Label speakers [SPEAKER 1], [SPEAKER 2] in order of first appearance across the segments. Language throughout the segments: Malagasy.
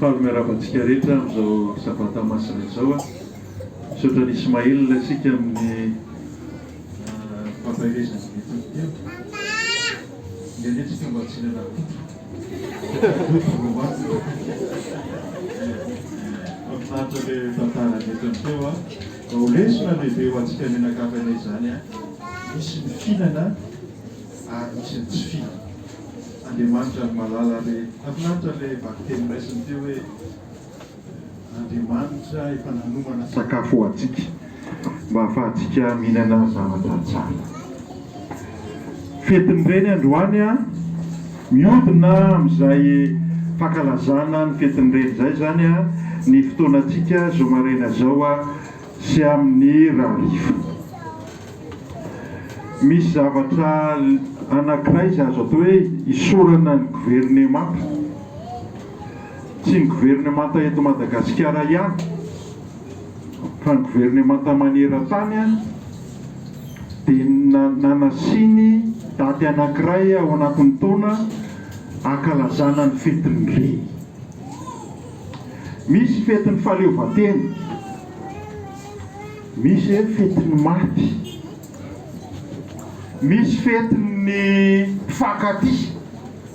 [SPEAKER 1] faly miaravantsika rehetra amin'izao sabata masina izao a misaotra ny Ismail asika amin'ny fampahirezana ny tompoteo ndehanetsika mba tsinana mafinaritra le tantara ny tompoteo a ho lesona lehibe ho antsika menakafana izany a misy ny fihinana ary misy ny tsy fihinana. Andriamanitra ny malala le mafinaritra le vakiteny raisiny teo hoe Andriamanitra efa nanomana sakafo ho antsika mba ahafahantsika mihinana zavatra tsara. Fetin'ireny androany a mihodina amin'izay fankalazana ny fetin'ireny izay zany a ny fotoanantsika zao maraina zao a sy amin'ny rariva. Misy zavatra anankiray izay azo atao hoe isorana ny gouvernemanta, tsy ny gouvernemanta eto Madagasikara ihany fa ny gouvernemanta maneran-tany a dia nanasiny daty anankiray ao anatin'ny taona ankalazana ny fetin'ireny. Misy fetin'ny fahaleovantena, misy fetin'ny maty, misy fetin'ny mpifankatia.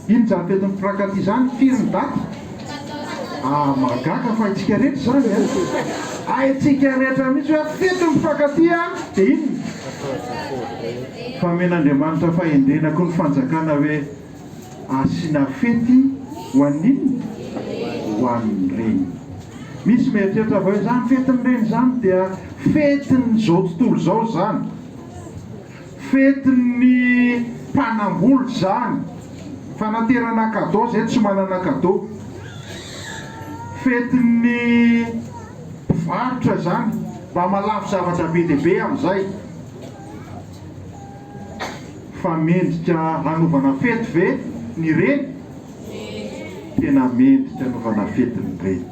[SPEAKER 1] Ino zany fetin'ny mpifankatia zany? Firy ny daty? Magaka fa haitsika rehetra zany haitsika rehetra mihitsy hoe fetin'ny mpifankatia dia ino? Famen'Andriamanitra fahendrenako ny fanjakana hoe asiana fety ho an'inona? Ho an'ireny. Misy mieritreritra fa hoe zany fetin'ireny zany dia fetin'izao tontolo izao zany, fetin'ny mpanamboly zany, fanaterana kadô zay tsy manana kadô, fetin'ny mpivarotra zany mba malafo zavatra be dia be amin'izay. Fa mendrika hanovana fety ve ny reny? Tena mendrika hanovana fetin'ireny.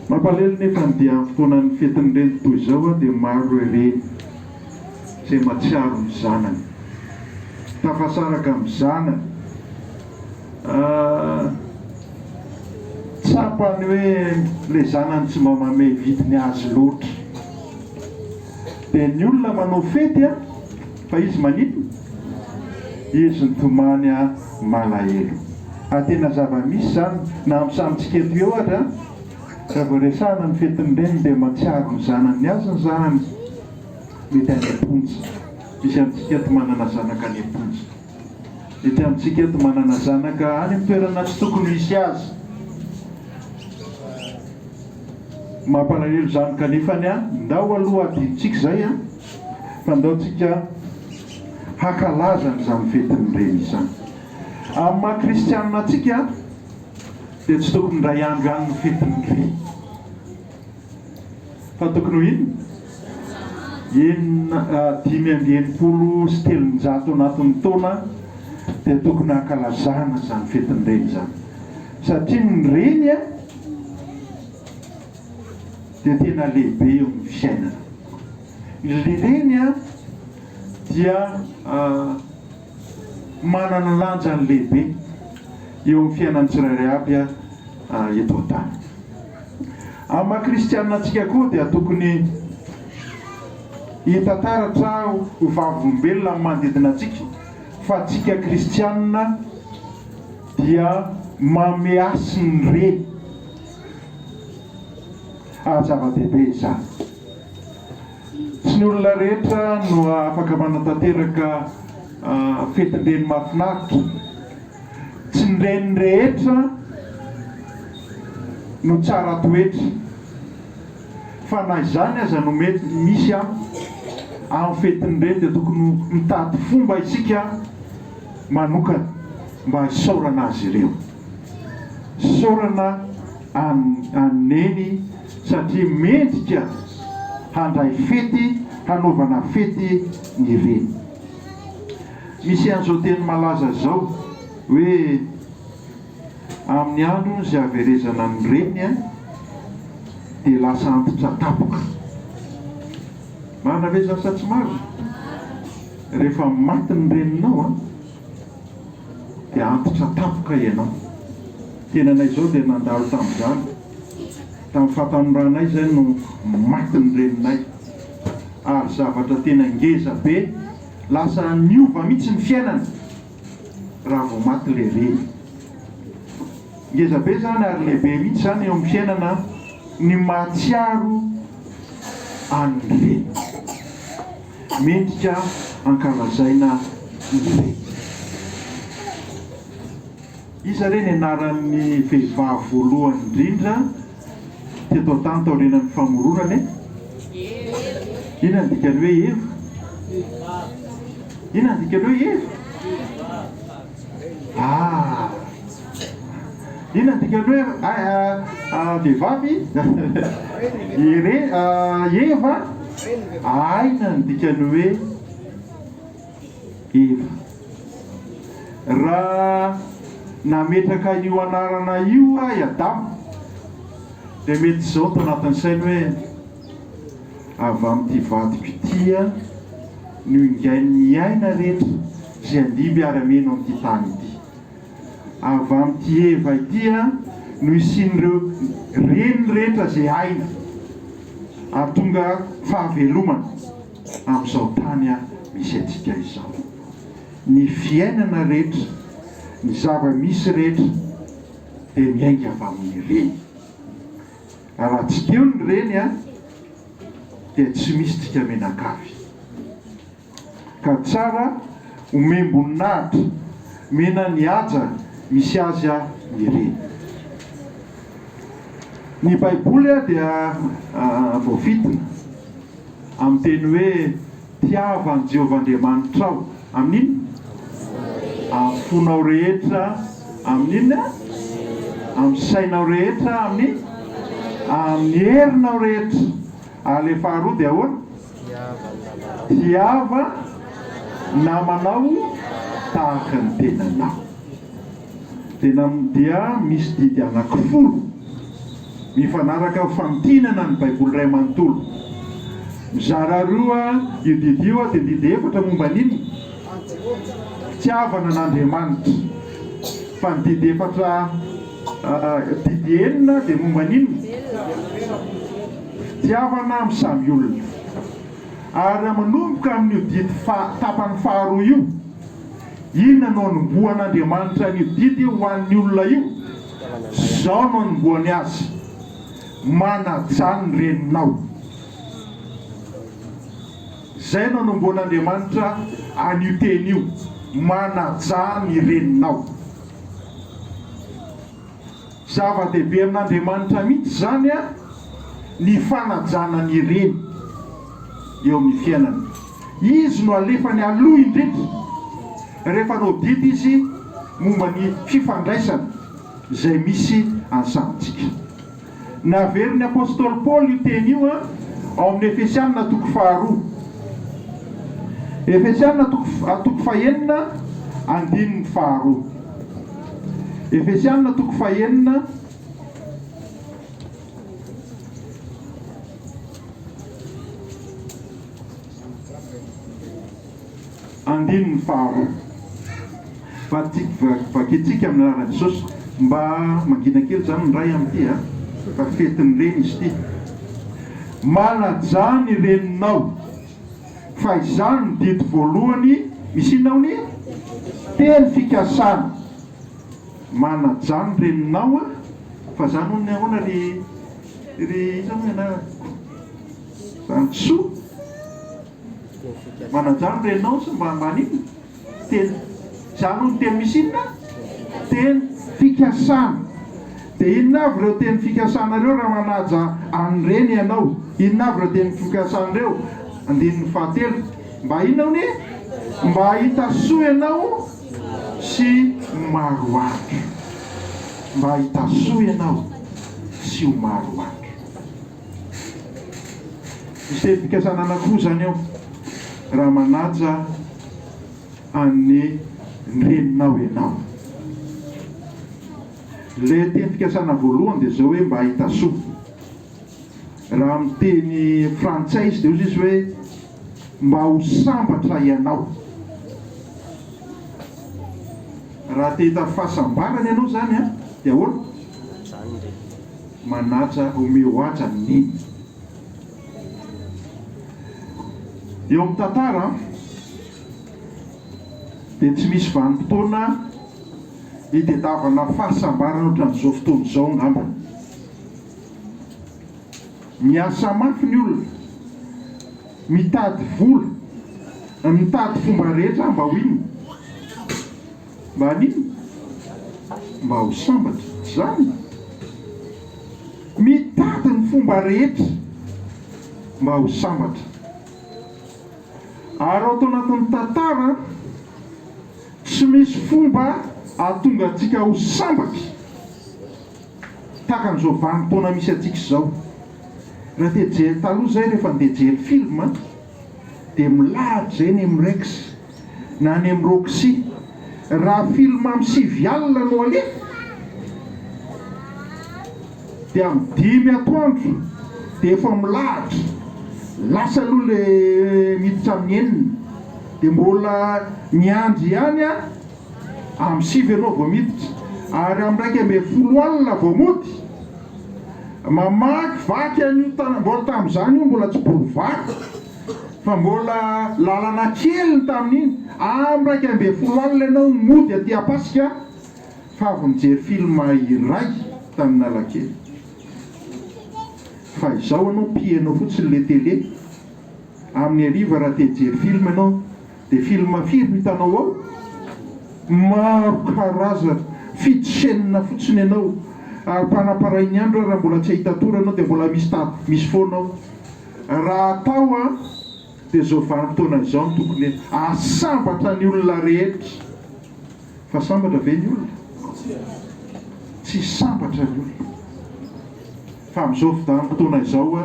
[SPEAKER 1] Mampalahelo nefa dia amin'ny fotoanan'ny fetin'ireny toy izao a dia maro ireny izay mahatsiaro ny zanany, tafasaraka amin'ny zanany, tsapany hoe le zanany tsy mba manome vidiny azy loatra. Dia ny olona manao fety a fa izy manino? Izy ny tomany a malahelo. Tena zava-misy zany na amin'ny samitsika eto eo ohatra raha vao resahana ny fetin'ireny dia mahatsiaro ny zanany azy ny zanany mety any am-ponja. Misy amintsika eto manana zanaka any am-ponja, mety amintsika eto manana zanaka any amin'ny toerana tsy tokony misy azy. Mampalahelo zany kanefany a ndao aloha adintsika izay a fa ndao tsika hakalaza n'izany fetin'ireny izany. Amin'ny maha kristianina antsika dia tsy tokony ndray andro ihany ny fetin'ireny fa tokony ho ino? Dimy amby enimpolo sy telonjato anatin'ny taona dia tokony hankalazana izany fetin'ireny izany satria ny reny a dia tena lehibe eo amin'ny fiainana. Ny reny a dia manana lanjany lehibe eo amin'ny fiainan'ny tsirairay aby eto an-tany. Amin'ny maha kristianina antsika koa dia tokony hitantaratra ho vavolombelona amin'ny manodidina antsika fa antsika kristianina dia mameasy ny reny. Zava-dehibe izany. Tsy ny olona rehetra no afaka manatanteraka fetin'ireny mahafinaritra. Tsy ny reny rehetra no tsara toetra. Fa na izany aza no mety misy amin'ny fetin'ireny dia tokony mitady fomba isika manokana mba hisaorana azy ireo. Saorana aneny satria mendrika handray fety, hanaovana fety ny reny. Misy an'izao teny malaza zao hoe amin'ny andro izay haverezana ny reny a dia lasa antitra tapoka. Marina ve zany sa tsy marina? Rehefa maty ny reninao a dia antitra tapoka ianao. tenanay zao dia nandalo tamin'izany tamin'ny fahatanoranay zay no maty ny reninay ary zavatra tena ngeza be lasa niova mihitsy ny fiainana raha vao maty le reny ngeza be zany ary lehibe mihitsy zany eo amin'ny fiainana ny mahatsiaro any reny mendrika ankalazaina ny reny. Iza reny anaran'ny vehivavy voalohany indrindra teto an-tany taorenan'ny famoronana inona ny dikany hoe Eva? Inona ny dikany hoe Eva? Inona ny dikany hoe vehivavy? Eva? Inona ny dikany hoe Eva? Raha nametraka io anarana io i Adamo dia mety zao tao anatin'ny sainy hoe avy amin'ity vadiko ity no ingain'ny aina rehetra izay andiby ara-meno amin'ity tany ity. Avy amin'ity Eva ity no isian'ireo reny rehetra izay aina ahatonga fahavelomana amin'izao tany misy antsika izao. Ny fiainana rehetra, ny zava-misy rehetra dia miainga avy amin'ny reny. Raha tsy teo ny reny dia tsy misy tsika menakavy. Ka tsara omemboninahitra mena ny haja misy azy ny reny. Ny Baiboly dia voafitina amin'ny teny hoe tiavan'i Jehovahandriamanitra ao amin'inona? Amin'ny fonao rehetra, amin'inona? Amin'ny sainao rehetra, amin'ny herinao rehetra. Ary le faharoa dia ahoana? Tiava namanao tahaka ny tenanao. Dia misy didy anankifolo mifanaraka fantinana ny Baiboly iray manontolo. Mizara roa io didy io dia didy efatra momba n'inona? Fitiavana n'Andriamanitra. Fa ny didy efatra didy enina dia momba n'inona? Fitiavana amin'ny samy olona. Ary manomboka amin'io didy tapany faharoa io, inona no anomboan'Andriamanitra n'io didy ho an'ny olona io? Zao no anomboany azy: manaja ny reninao. Zay no anomboan'Andriamanitra an'io teny io: manaja ny reninao. Zava-dehibe amin'Andriamanitra mihitsy zany ny fanajana ny reny eo amin'ny fiainana. Izy no alefany aloha indrindra rehefa no didy izy momba ny fifandraisana izay misy ansahantsika. Naveriny apôstôly Paoly io teny io ao amin'ny Efesianina toko faharoa. Efesianina toko fahaenina andininy faharoa. Efesianina toko fahaenina andininy faharoa. Vakitsika amin'ny anaran'i Jesosy mba mangina kely zany ny ray amin'ity fa fetin'ny reny izy ity. Manaja ny reninao, fa izany ny didy voalohany misy inona ny teny fikasana. Manaja ny reninao fa zany hono ny ahoana ry zany soa. Manaja ny reninao sa mba manino teny zany hono teny misy inona? Teny fikasana. Dia inona avy ireo teny fikasana ireo raha manaja any reny ianao? Inona avy ireo teny fikasana ireo? Andininy fahatelo. Mba inona hony? Mba hita soa ianao sy maro andro. Mba hita soa ianao sy maro andro. Misy teny fikasana anankiroa zany eo raha manaja any reninao ianao. Le teny fikasana voalohany dia zao hoe mba hita soa. Raha amin'ny teny frantsay izy dia ozy izy hoe mba ho sambatra ianao. Raha te hita fahasambarana ianao zany dia ahoana? manaja omeo aja niny. Eo amin'ny tantara dia tsy misy vanim-potoana hitadiavana fahasambarana ohatran'izao fotoana izao ngambany. Miasa mafy ny olona, mitady vola, mitady fomba rehetra mba ho inona, mba hanino, mba ho sambatra. Zany mitady ny fomba rehetra mba ho sambatra. Ary ao anatin'ny tantara tsy misy fomba ahatonga antsika ho sambatra tahaka an'izao vanim-potoana misy antsika izao. Raha te hijery taloha zay rehefa ndeha hijery film dia milahatra zay ny miraikitra na ny miroksy. Raha film amin'ny 7 alina no alefa dia amin'ny 5 atoandro dia efa milahatra. Lasa aloha le miditra amin'ny 9 dia mbola miandry ihany amin'ny 7 ianao vao miditra. Ary amin'ny 12 alina vao mody mamaky vaky an'io mbola tamin'izany io mbola tsy bolovaky fa mbola lalana kely tamin'iny. Amin'ny 12 alina ianao mody aty Ampasika fa avy mijery film iray tamin'ny Analakely. Fa izao ianao pianao fotsiny le télé. Amin'ny hariva raha te hijery film ianao dia film firy no hitanao ao? Maro karazana, fito chaîne fotsiny ianao. Ary mpanaparainy ny andro raha mbola tsy ahita tory ianao dia mbola misy foanao. Raha atao dia izao vanim-potoana izao no tokony asambatra ny olona rehetra. Fa sambatra ve ny olona? Tsy sambatra ny olona. Fa amin'izao vanim-potoana izao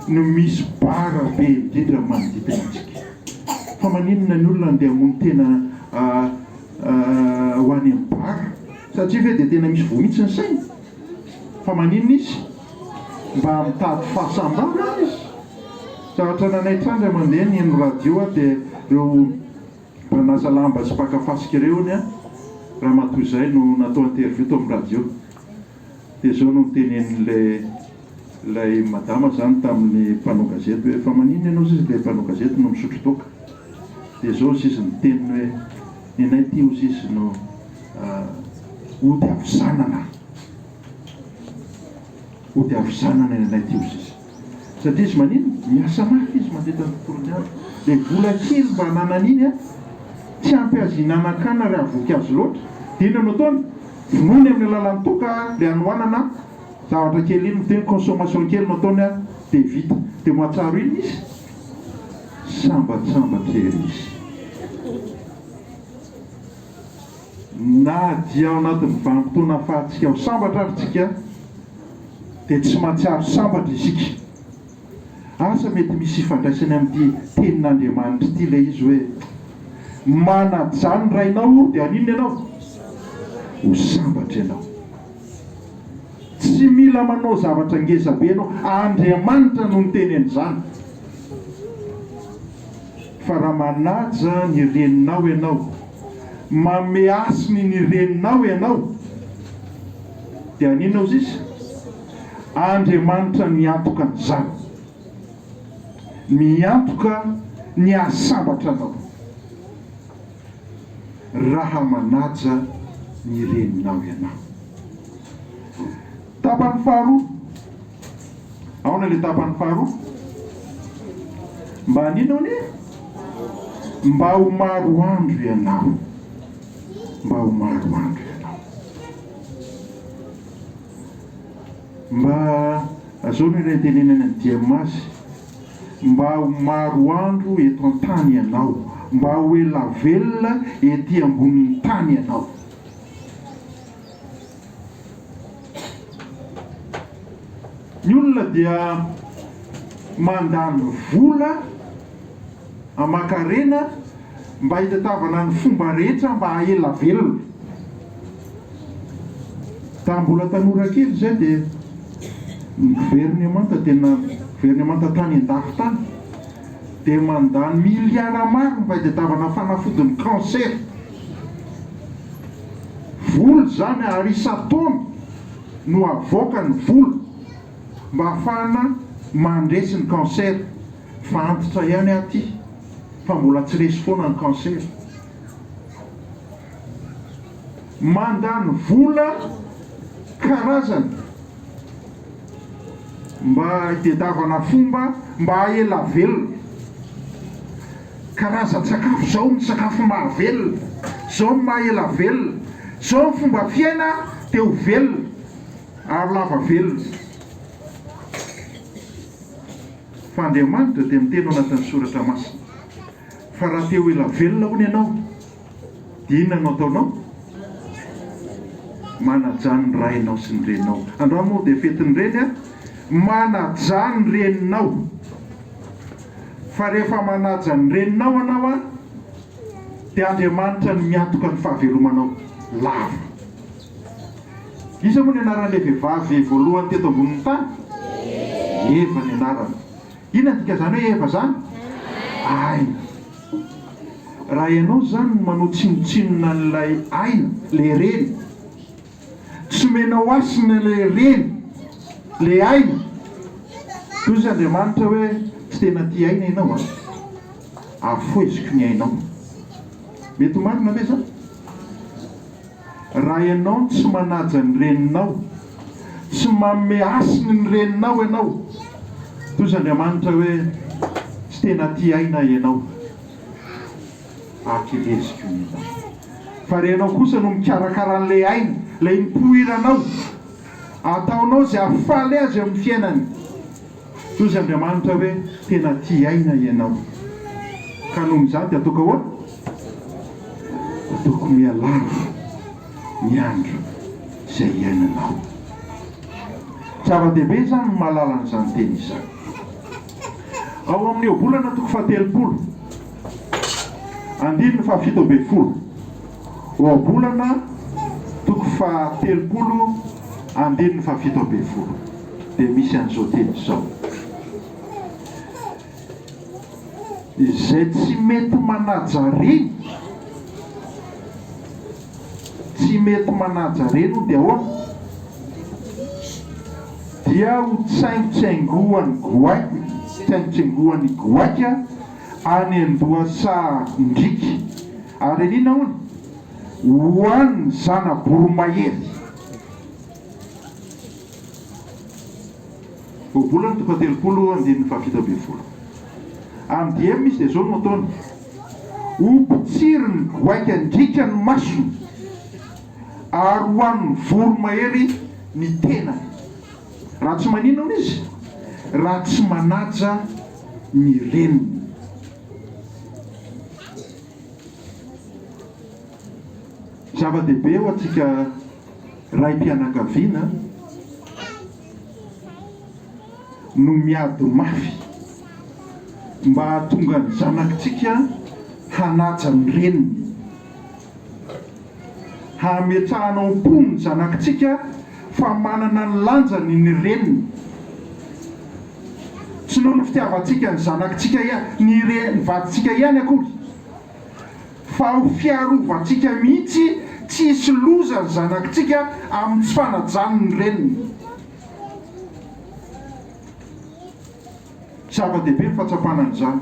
[SPEAKER 1] no misy bara be indrindra manodidina antsika. Fa maninona ny olona andeha hamono tena ho any amin'ny bara? Satria ve dia tena misy voamitsy ny saina? Fa maninona izy? Mba mitady fahasambarana izy. Zavatra nanay trandra mandeha ny radio dia ireo mpanasa lamba sy mpakafasika ireo raha matoy izay no natao interview tao amin'ny radio. Dia izao no nitenen'ilay madama zany tamin'ny mpanao gazety hoe fa maninona ianao izy ilay mpanao gazety no misotro toaka. Dia izao izy niteniny hoe ny anay ty izy no ody avy zanana ny anay ty izy. Satria izy maninona? Miasa mafy izy mandritra ny tontolony andro. Dia vola kely mba hananan'iny tsy ampy azy hinanan-kanina raha voky azy loatra. Dia inona no ataony? Vonony amin'ny alalan'ny toka le anohanana zavatra kely iny miteny consommation kely no ataony dia vita. Dia mahatsaro iny izy sambatsambatra ery izy. Na dia ao anatin'ny vanim-potoana ahafahantsika ho sambatra ary tsika dia tsy mahatsiaro sambatra isika. Asa mety misy ifandraisany amin'ity tenin'Andriamanitra ity ilay izy hoe manajany rainao dia aninona ianao? Ho sambatra ianao. Tsy mila manao zavatra ngeza be ianao. Andriamanitra no miteny an'izany. Fa raha manaja ny reninao ianao, mameasiny ny reninao ianao, dia aninona izy? Andriamanitra miantoka an'izany. Miantoka ny ahasambatra anao raha manaja ny reninao ianao. Tapany faharoa. Ahoana ilay tapany faharoa? Mba aninona hony? Mba ho maro andro ianao. Mba ho maro andro ianao. Mba azao no iray tenenana ny diamazy. Mba ho maro andro eto an-tany ianao. Mba ho ela velona ety ambonin'ny tany ianao. Ny olona dia mandany vola aman-karena mba hitatavana ny fomba rehetra mba haela velona. Mbola tanora kely zay dia ny gouvernemanta tany an-dafy tany dia mandany miliara maro mba hitatavana fanafodin'ny cancer. Vola zany ary isa-taona no avoaka ny volo mba ahafahana mandresy ny cancer. Fa antitra ihany aty fa mbola tsy resy foana ny cancer. Mandany vola karazany mba hitadiavana fomba mba haela velona. Karazan-tsakafo zao ny sakafo mahavelona, zao ny mahela velona, zao ny fomba fiaina teo velona ary lava velona. Fa Andriamanitra dia miteny ao anatin'ny soratra masina fa raha teo ela velona hono ianao dia inona no ataonao? Manajany ny rainao sy ny reninao. Androany moa dia fetin'ny reny a, manajany ny reninao. Fa rehefa manaja ny reninao anao a, dia Andriamanitra ny miantoka ny fahavelomanao lava. Iza moa ny anaran'ilay vehivavy voalohany teto ambonin'ny tany? Eva ny anarany. Inona dika zany hoe Eva zany? Aina. Raha ianao zany manao tsinotsinona n'ilay aina, le reny, tsy menao asina le reny, le aina, toy izy Andriamanitra hoe tsy tena tia aina ianao afoiziko ny ainao. Mety marina ve zany? Raha ianao tsy manaja ny reninao, tsy manome asiny ny reninao ianao, toy izy Andriamanitra hoe tsy tena tia aina ianao, akeleziko ny ainao. Fa renao kosa no mikarakara an'ilay aina, ilay mipoiranao, ataonao izay ahafaly azy amin'ny fiainany, toy izy Andriamanitra hoe tena tia aina ianao. Ka noho izany dia ataoko ahoana? Ataoko mialava ny andro izay iainanao. Zava-dehibe zany ny mahalala an'izany teny izany. Ao amin'ny obolana toko 17, andininy 17. Obolana toko 17, andininy 17. Dia misy an'izao teny izao: izay tsy mety manaja reny, tsy mety manaja reny dia ahoana? Dia ho tsaingotsaingohan'ny goaika, tsaingotsaingohan'ny goaika any andohasahindriky. Ary inona hono? Hoan'ny zanaboromahery. Obolana toko 17, andininy 17. Amin'ny misy dia zao no ataony: ho pitsirin'ny goaika ndrika ny masony, ary hoan'ny voromahery ny tenany. Raha tsy maninona izy? Raha tsy manaja ny reniny. Zava-dehibe ho antsika raim-pianakaviana no miady mafy mba hahatonga ny zanakitsika hanaja ny reniny, hametrahana am-po ny zanakitsika fa manana ny lanjany ny reniny. Tsy noho ny fitiavantsika ny zanakitsika ny vaditsika ihany akory, fa ho fiarovantsika mihitsy tsy hisy loza ny zanakitsika amin'ny tsy fanajany ny reniny. Zava-dehibe ny fahatsapana an'izany,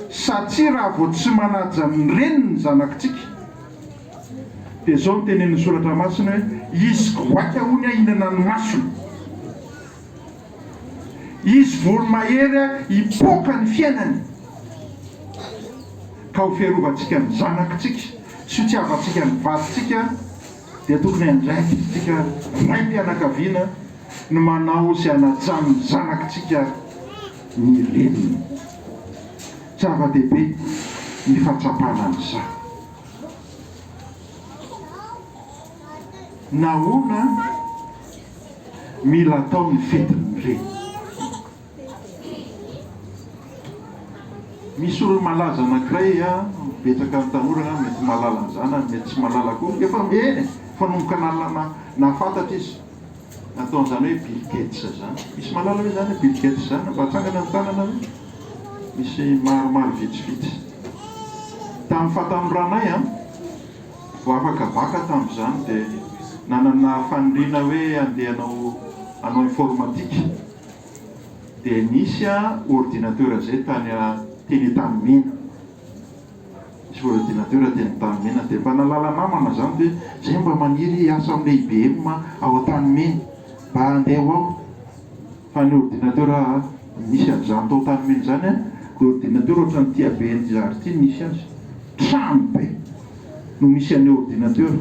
[SPEAKER 1] satria raha vao tsy manaja ny reniny ny zanakitsika dia zao no tenenin'ny soratra masina hoe izy goaika hono hihinana ny masony, izy voromahery hipoaka ny fiainany. Ka ho fiarovantsika ny zanakitsika sy ho tiavantsika ny vaditsika dia tokony andraikitsika raim-pianakaviana no manao izay hanajan'ny zanakitsika ny reniny. Zava-dehibe ny fahatsapana an'izany. Nahoana mila atao ny fetin'ny reny? Misy olona malaza anankiray betsaka amin'ny tanora mety malala an'izany, mety tsy malala koa, efa eny fanomboka nafantatra izy, nataon'izany hoe Bill Gates zany. Misy malala hoe zany Bill Gates zany, mba hatsangana amin'ny tanana hoe misy maromaro vitsivitsy. Tamin'ny fatamin'ny Reny vao afaka baka tamin'izany dia nanana faniriana hoe andeha hanao informatika dia nisy ordinateur zay teny tanymena. Misy ordinateur teny tanymena dia mba nalala namana zany hoe zay mba maniry asa amin'ilay IBM ao an-tanymena mba andeha ao. Fa ny ordinateur misy an'izany tao tanymena zany dia ordinateur ohatrany tia be ny zary ty nisy azy trano be no misy an'ilay ordinateur.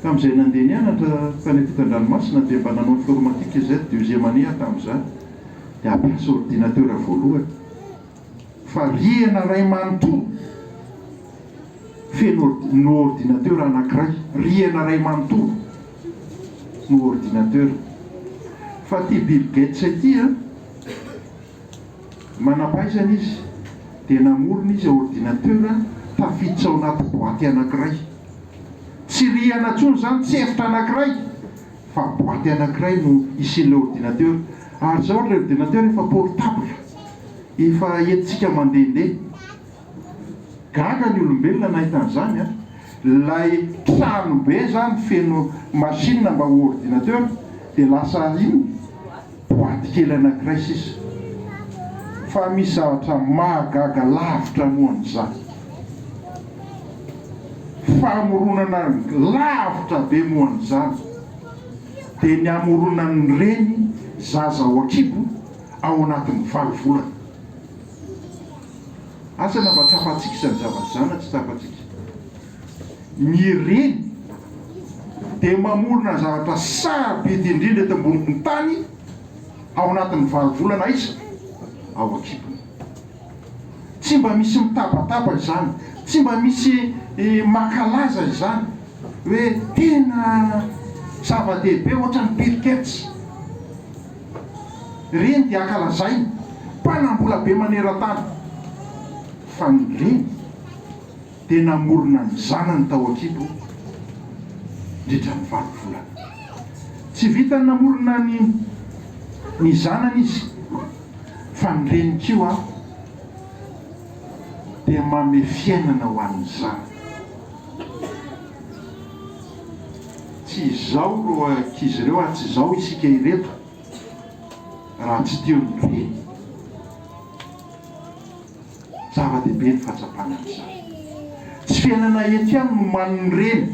[SPEAKER 1] Ka amin'izay nandeha nianatra tany Ampitan-dranomasina dia mba nanao informatika zay deuxième année tamin'izany dia ampiasa ordinateur voalohany fa rihana ray manontolo feno no ordinateur anankiray, rihana ray manontolo no ordinateur. Fa ty Bill Gates ity manampaizana izy dia namorona izy ordinateur tafiditra ao anaty boaty anankiray. Tsy rihana intsony zany, tsy efitra anankiray fa boaty anankiray no isin'ilay ordinateur. Ary zao ilay ordinateur efa portable, efa entintsika mandehandeha. Gaga ny olombelona nahita an'izany lay trano be zany feno machine mba ho ordinateur dia lasa ino boaty kely anankiray sisa. Fa misy zavatra mahagaga lavitra moan'izany, famoronana lavitra be moan'izany dia ny amoronany reny zaza ao an-kibo ao anatin'ny 5 volana. Asa na mba tsapatsika izany zavatra zany, tsy tsapatsika. Ny reny dia mamorona zavatra sarobidy indrindra eto amboni'ny tany ao anatin'ny 5 volana isa ao an-kibo. Tsy mba misy mitabataba izany, tsy mba misy makalaza izany hoe tena zava-dehibe ohatrany Bill Gates. Reny dia ankalazainy mpanambola be maneran-tany. Fa ny reny dia namorona ny zanany tao an-kibo indrindra ny 5 volana. Tsy vita namorona ny zanany izy, fa ny reny kio dia mame fiainana ho an'ny zanany. Tsy izao ro ankizy ireo, tsy izao isika ireto raha tsy teo ny reny. Zava-dehibe ny fahatsapana an'izany. Tsy fiainana eto ihany no manony reny,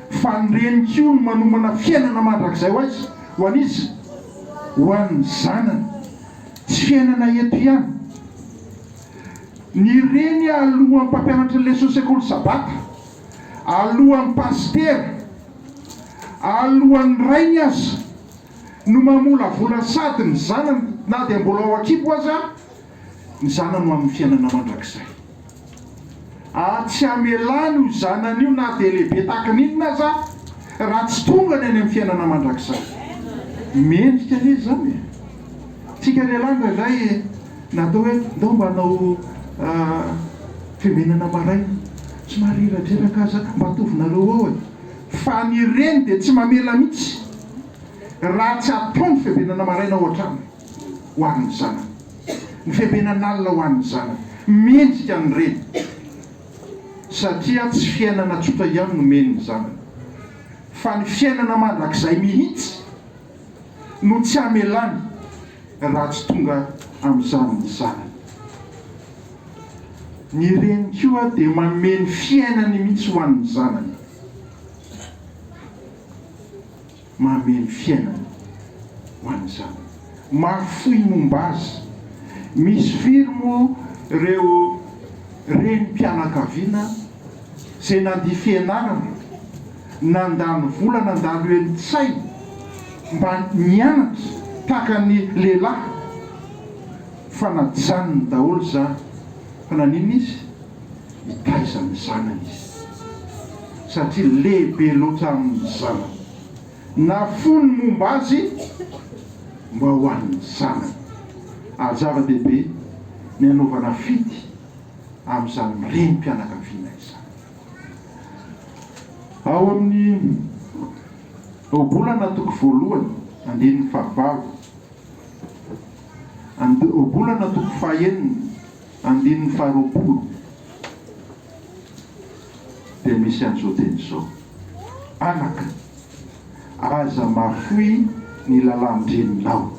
[SPEAKER 1] fa ny reny kio no manomana fiainana mandrakizay ho azy, ho an'izy, ho an'ny zanany. Tsy fiainana eto ihany. Ny reny alohan'ny mpampianatra ny leçon sekoly sabata, alohan'ny paster, alohan'ny rainy aza no mamola vola sady ny zanany, na dia mbola ao an-kibo aza ny zanany ho amin'ny fiainana mandrakizay. Tsy hamelany io zanany io na dia lehibe tahaka n'inona aza raha tsy tonga ny any amin'ny fiainana mandrakizay. Mendrika anie zany. Tsika lehilahy indraindray natao hoe ndao mba hanao fimenana maraina, somary iradreraka aza mba atovinareo ao fa ny reny dia tsy mamela mihitsy raha tsy atao ny fimenana maraina ao an-trano ho an'ny zanany, ny fimenan'alina ho an'ny zanany. Mendrika ny reny satria tsy fiainana tsotra ihany no men'ny zanany, fa ny fiainana mandrakizay mihitsy no tsy hamelany raha tsy tonga amin'izany ny zanany. Ny reny koa dia manome ny fiainany mihitsy ho an'ny zanany, manome ny fiainany ho an'ny zanany, mafoy momba azy. Misy firy moa ireo renim-pianakaviana izay nandia fianarana, nandany vola, nandalo eny-tsay mba nianatra tahaka ny lehilahy, fa najanony daholo za fa nanino izy hitaiza ny zanany izy, satria lehibe loatra amin'ny zanany. Nafony momba azy mba ho an'ny zanany. Ary zava-dehibe ny anaovana fety amin'izany renim-pianakaviana izany. Ao amin'ny obolana toko voalohany andininy fahavalo, obolana toko fahaenina andininy faharoapolo dia misy an'izao teny izao: anaka aza mafoy ny lalandreninao.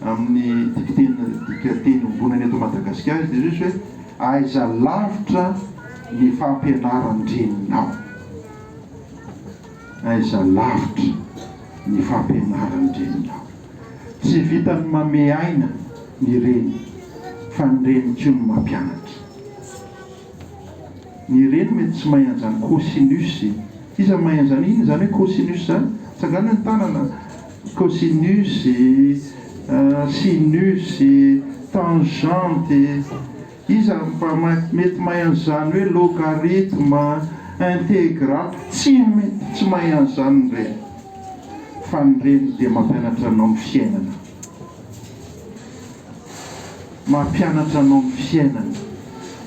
[SPEAKER 1] Amin'ny dikateny ombonany eto Madagasikara dia izy hoe aiza lavitra ny fampianarandreninao. Aiza lavitra ny fampianarandreninao. Tsy vitany mame aina ny reny fa ny reny tsy no mampianatra. Ny reny mety tsy mahay an'izany cosinus. Iza mahay an'izany? Ino zany hoe cosinus zany? Tsangana ny tanana. Cosinus, sinus, tangente. Iza mety mahay an'izany hoe logarithme, intégral. Tsy mahay an'izany ny reny. Fa ny reny dia mampianatra anao ny fiainana. Mampianatra anao ny fiainana.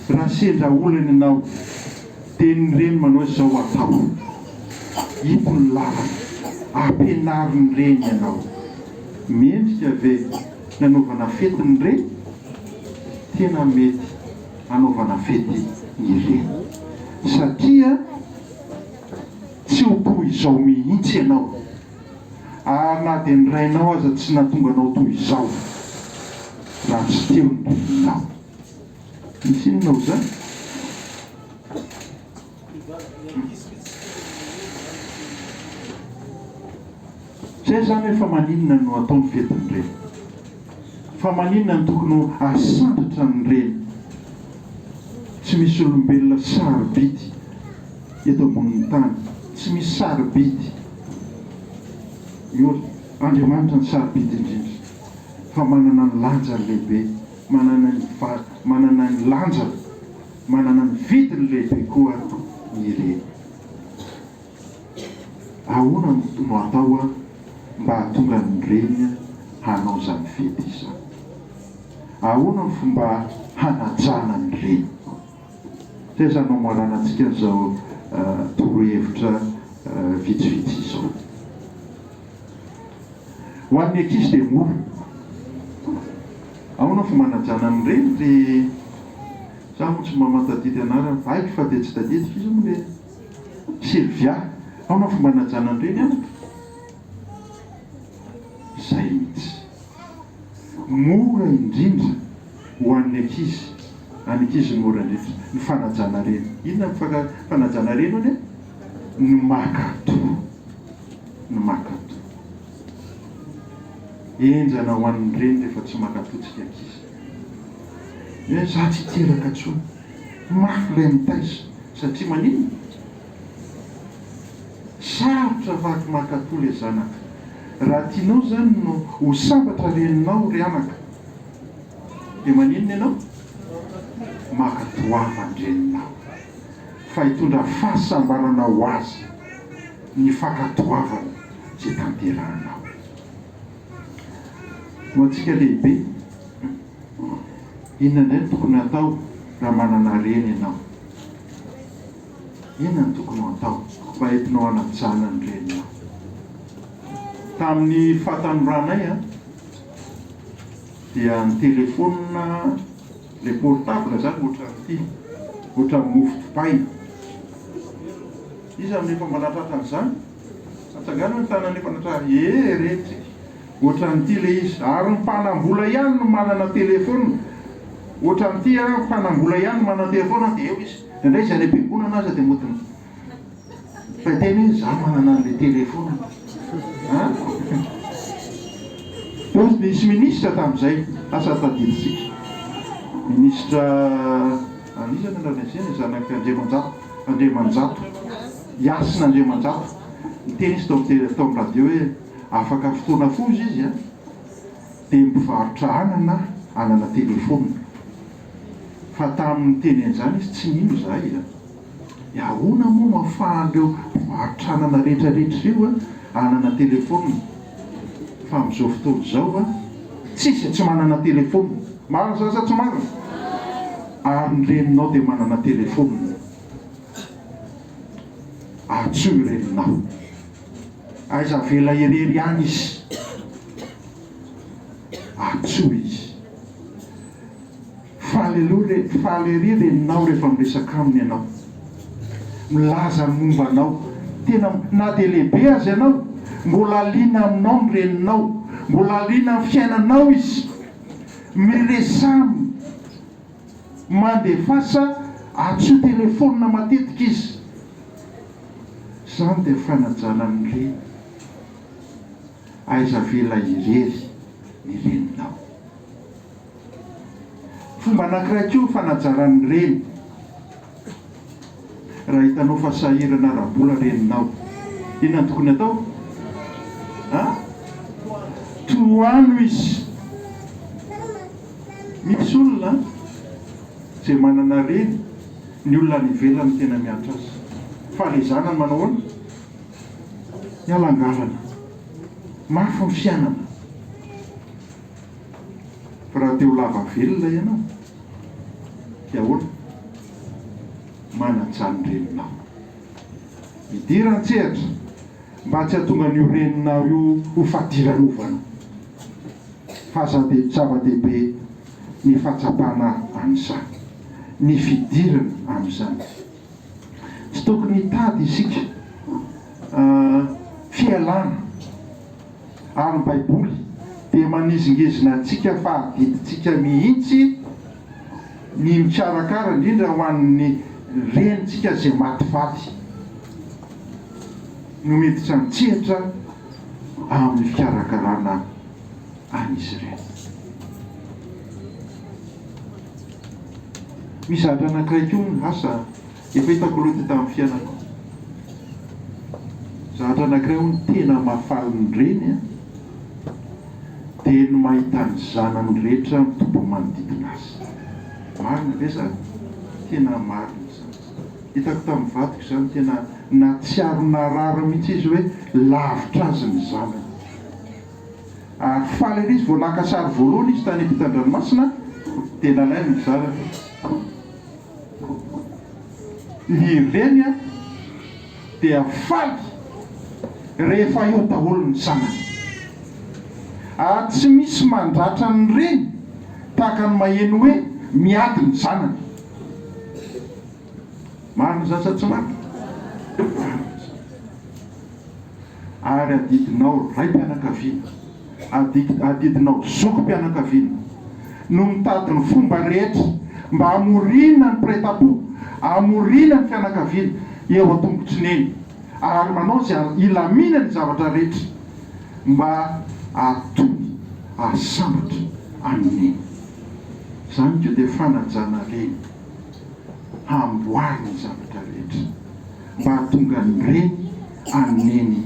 [SPEAKER 1] Raha sendra olana ianao dia ny reny manao izao atao. Ito ny lalana. Ampianary ny reny ianao. Mendrika ve nanaovana fety ny reny? Tena mety anaovana fety ny reny. Satria tsy ho toy izao mihitsy ianao. Na dia ny rainao aza tsy nahatonga anao toy izao raha tsy teo ny reninao. Misy inonao zany? Zay zany hoe fa maninona no ataony fetiny reny. Fa maninona no tokony asantatra ny reny. Tsy misy olombelona sarobidy eto ambonin'ny tany. Tsy misy sarobidy. Io Andriamanitra ny sarobidy indrindra. Fa manana ny lanja lehibe, manana ny lanja, manana ny vidiny lehibe koa ny reny. Ahoana no atao mba hahatonga ny reny hanao izany fety izany? Ahoana ny fomba hanajana ny reny? Zay zany mamarana antsika izao torohevitra vitsivitsy izao. Ho an'ny ankizy dia mora. Ahoana fomba hanajana ny reny dia za mo tsy mamatadidy anarana haiko fa dia tsy tadidiko izy moa le Sylvia. Ahoana fomba hanajana ny reny anaka? Zay mihitsy. Mora indrindra ho an'ny ankizy. Any ankizy mora indrindra ny fanajana reny. Inona ny fanajana reny hono? Ny makato. Ny makato. Enjana ho an'ny reny rehefa tsy makatotsika ankizy. Hoe za tsy teraka tsony. Mafy ilay mitaiza. Satria maninona? Sarotra vaky makato ilay zanaka. Raha tianao zany no ho sambatra reninao ry anaka, dia maninona ianao? Makatoava ny reninao. Fa hitondra fahasambarana ho azy ny fakatoavana izay tanterahanao. Ho antsika lehibe, inona indray no tokony atao raha manana reny ianao? Inona no tokony atao mba entinao hanajana ny reninao? Tamin'ny fahatanorana dia ny telefona, le portable zany ohatran'ny mofo dipaina. Izy amin'efa manatratra an'izany, atsangana ny tanany efa natratra retsika. Ohatran'ity le izy. Ary ny mpanambola ihany no manana telefona. Ohatran'ity mpanambola ihany no manana telefona dia eo izy. Indray izy any am-piangonana aza dia motony. Fa tena hoe za manana an'ilay telefona. Nisy minisitra tamin'izay asa tadiditsika. Minisitra anisany an'izany zanaka Andriamanjato. Iasina Andriamanjato. Niteny izy tao amin'ny radio hoe afaka fotoana fozy izy dia mivarotra anana telefona. Fa tamin'ny teny an'izany izy tsy nino zahay. Ahoana moa mahafahan'ireo mpivarotra anana rehetrarehetra io anana telefona? Fa amin'izao fotoana izao tsisy tsy manana telefona. Marina sa tsy marina? Ary ny reninao dia manana telefona. Atsoy reninao. Aiza vela irery any izy. Atsoy izy. Faly ery reninao rehefa miresaka aminy ianao. Milaza momba anao. tena na dia lehibe azy ianao mbola liana aminao ny reninao, mbola liana amin'ny fiainanao izy, miresamy mandefasa atso telefônina matetika izy. Zany dia fanajana ny reny, aiza vela irery ny reninao. Fomba anankiray koa fanajaran'ny reny, raha hitanao fa sahirana rabola reninao, inona ny tokony atao? Toano izy. Misy olona izay manana reny, ny olona ny ivelany tena miatra azy. Fa le zanany manao ahoana? Mialangalana, mafy ny fiainana. Fa raha teo lava velona ianao, dia ahoana? Manajany reninao. Midira an-tsehatra mba tsy hahatonga an'io reninao io ho fadiranovana. Fa zava-dehibe ny fahatsapana amin'izany, ny fidirana amin'izany. Tsy tokony hitady isika fialana. Ary ny Baiboly dia manizingezina antsika fa adidintsika mihitsy ny mikarakara, indrindra ho an'ny renitsika izay matifaty, no miditra mitsehatra amin'ny fikarakarana an'izy ireny. Misy zavatra anankiray koa ny asa efa hitako loatra tamin'ny fiainako. Zavatra anankiray ho ny tena mahafaly ny reny dia ny mahita ny zanany rehetra mitombo manodidina azy. Marina ve zany? Tena marina zany. Hitako tamin'ny vadiko zany, tena natsiaro narary mihitsy izy hoe lavitra azy ny zanany. Ary faly ery izy, vao naka sary voalohany izy tany ampitan-dranomasina, tena ilainy ny zanany. Ny reny dia faly rehefa eo daholo ny zanany. Ary tsy misy mandratra ny reny tahaka ny maheno hoe miady ny zanany. Marina zany sa tsy marina? Ary adidinao raim-pianakaviana, adidinao zokom-pianakaviana no mitady ny fomba rehetra mba hamorina ny mpiray-tampo, hamorina ny fianakaviana eo an-tongotriny eny, ary manao izay ilamina ny zavatra rehetra mba atony asambatra amin'iny. Zany koa dia fanajana reny, hamboary ny zavatra rehetra mba hahatonga ny reny amin'iny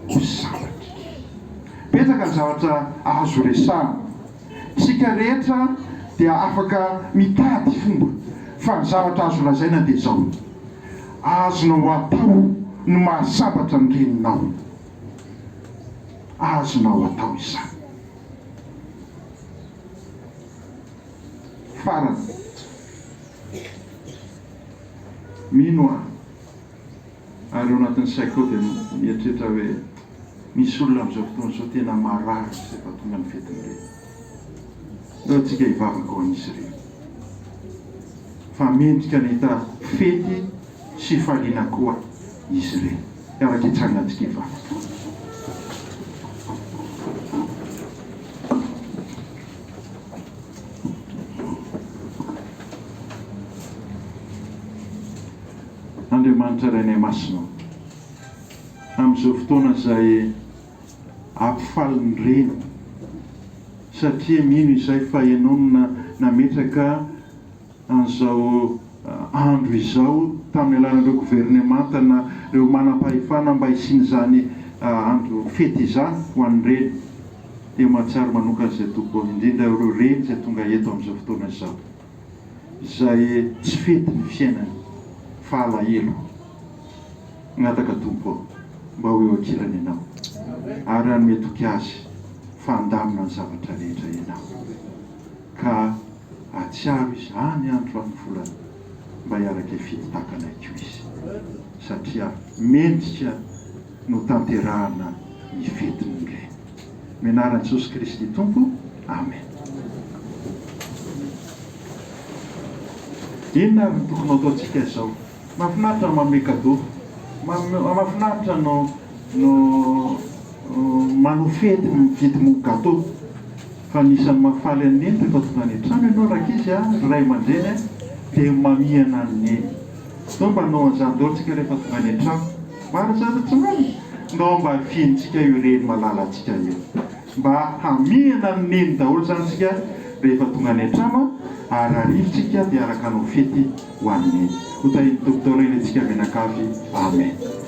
[SPEAKER 1] ho sambatra. Betsaka ny zavatra azo resahana. Isika rehetra dia afaka mitady fomba, fa ny zavatra azo lazaina dia izao: azonao atao ny mahasambatra ny reninao, azonao atao izany. Farany, mino aho, ary eo anatin'ny saiko dia mieritreritra hoe misy olona amin'izao fotoana izao tena marary izay fa tonga ny fetiny ireny. Eo antsika hivavaka ho an'izy ireny, fa mendrika ny hita fety sy faliana koa izy ireny. Araka hitsangana antsika hivavaka. Andriamanitra Reny Masina, amin'izao fotoana izay ampifaly ny reny, satria mino izay fa ianao nametraka an'izao andro izao tamin'ny alalan'ireo gouvernemanta na ireo manam-pahefana mba hisian'izany andro fety izany ho an'ny reny. Dia mahatsiaro manokana izay tompoko, indrindra ireo reny izay tonga eto amin'izao fotoana izao, izay tsy fety ny fiainany fa alahelo. Ngataka tompo mba ho eo ankilany ianao, ary hanome toky azy fandamina ny zavatra rehetra ianao, ka atsiaro izy any andro amin'ny volana mba hiaraka fititakana koa izy, satria mendrika no tanterahana ny fetiny reny. Menaran'i Jesosy Kristy Tompo, amen. Inona ary ny tokony ataontsika izao? Mahafinaritra manome cadeau. mafinaritra no manao fety mividy moko gâteau fa nisan'ny mahafaly an'iny rehefa tonga ny trano ianao rakizy ray aman-dreny dia mamihana an'iny so mba nao an'izany daholo tsika rehefa tonga ny trano maharatsaratsy mamy ndao mba fiantsika io reny malalatsika io mba hamihana an'iny daholo zany tsika rehefa tonga ny trano ary arivotsika dia araka nao fety ho an'iny ho tahiny dokotera eny antsika menakavy amen.